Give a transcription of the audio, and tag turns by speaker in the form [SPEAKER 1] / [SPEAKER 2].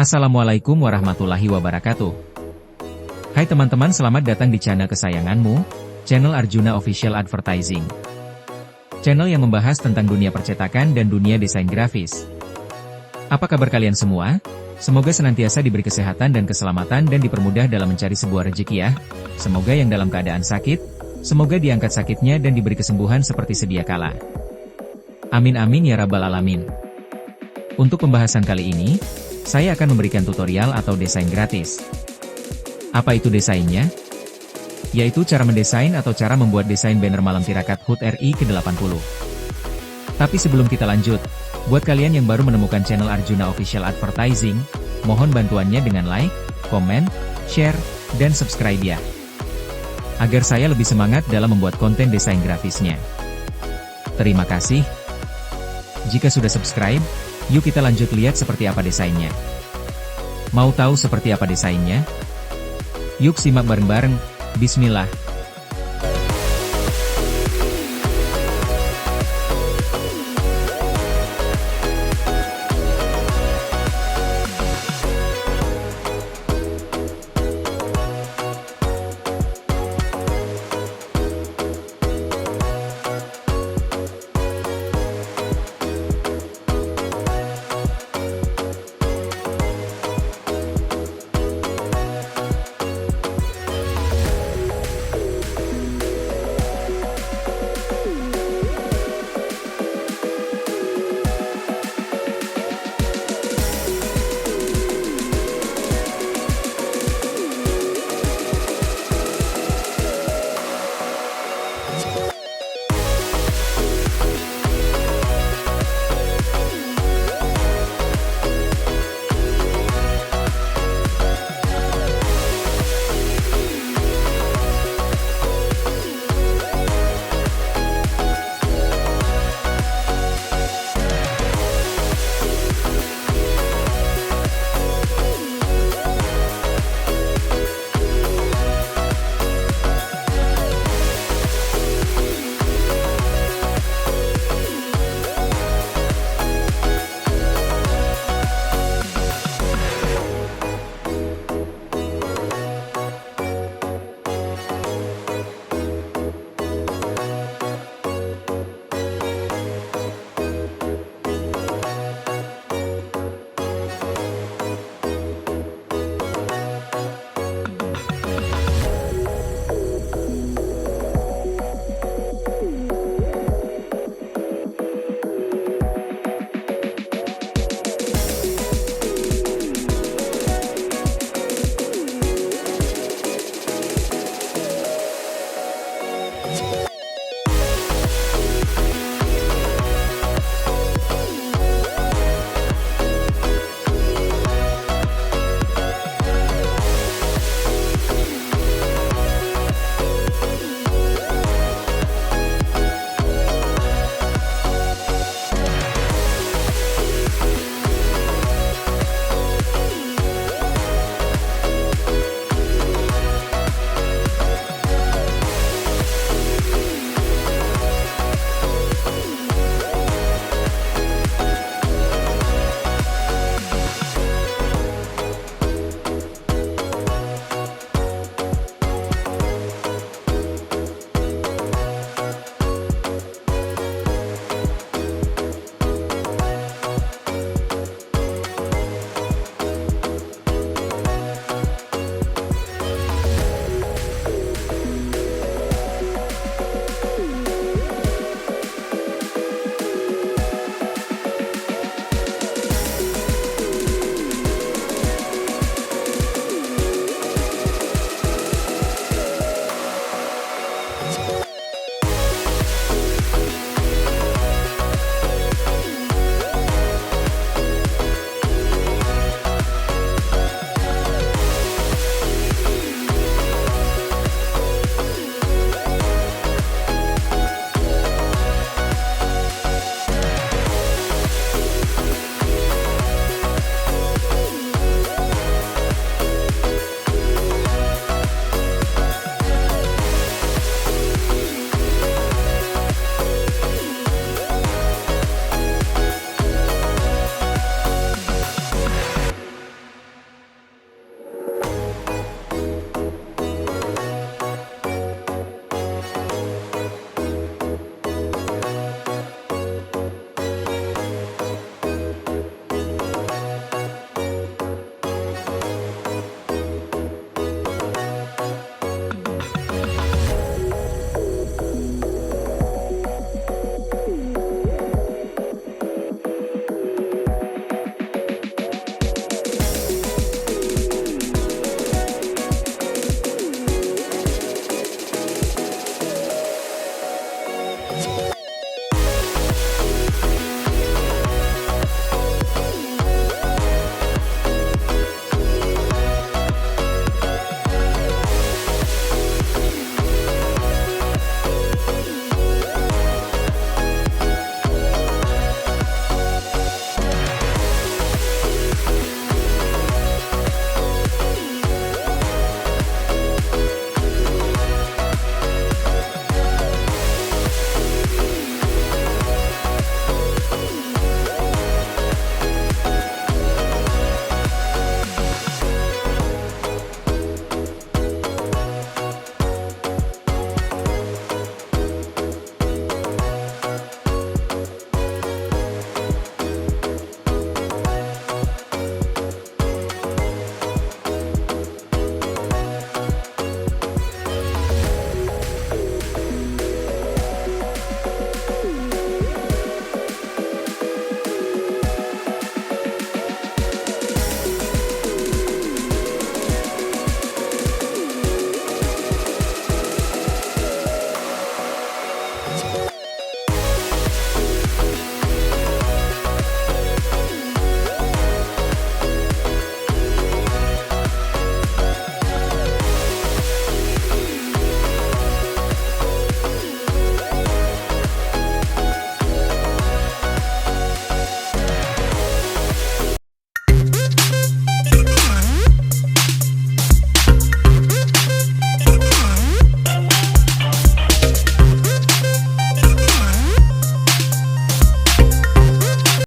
[SPEAKER 1] Assalamualaikum warahmatullahi wabarakatuh. Hai teman-teman, selamat datang di channel kesayanganmu, channel Arjuna Official Advertising. Channel yang membahas tentang dunia percetakan dan dunia desain grafis. Apa kabar kalian semua? Semoga senantiasa diberi kesehatan dan keselamatan dan dipermudah dalam mencari sebuah rezeki ya. Semoga yang dalam keadaan sakit, semoga diangkat sakitnya dan diberi kesembuhan seperti sedia kala. Amin amin ya rabbal alamin. Untuk pembahasan kali ini, saya akan memberikan tutorial atau desain gratis. Apa itu desainnya? Yaitu cara mendesain atau cara membuat desain banner Malam Tirakat HUT RI ke-80. Tapi sebelum kita lanjut, buat kalian yang baru menemukan channel Arjuna Official Advertising, mohon bantuannya dengan like, komen, share, dan subscribe ya. Agar saya lebih semangat dalam membuat konten desain grafisnya. Terima kasih. Jika sudah subscribe, yuk kita lanjut lihat seperti apa desainnya. Mau tahu seperti apa desainnya? Yuk simak bareng-bareng. Bismillah.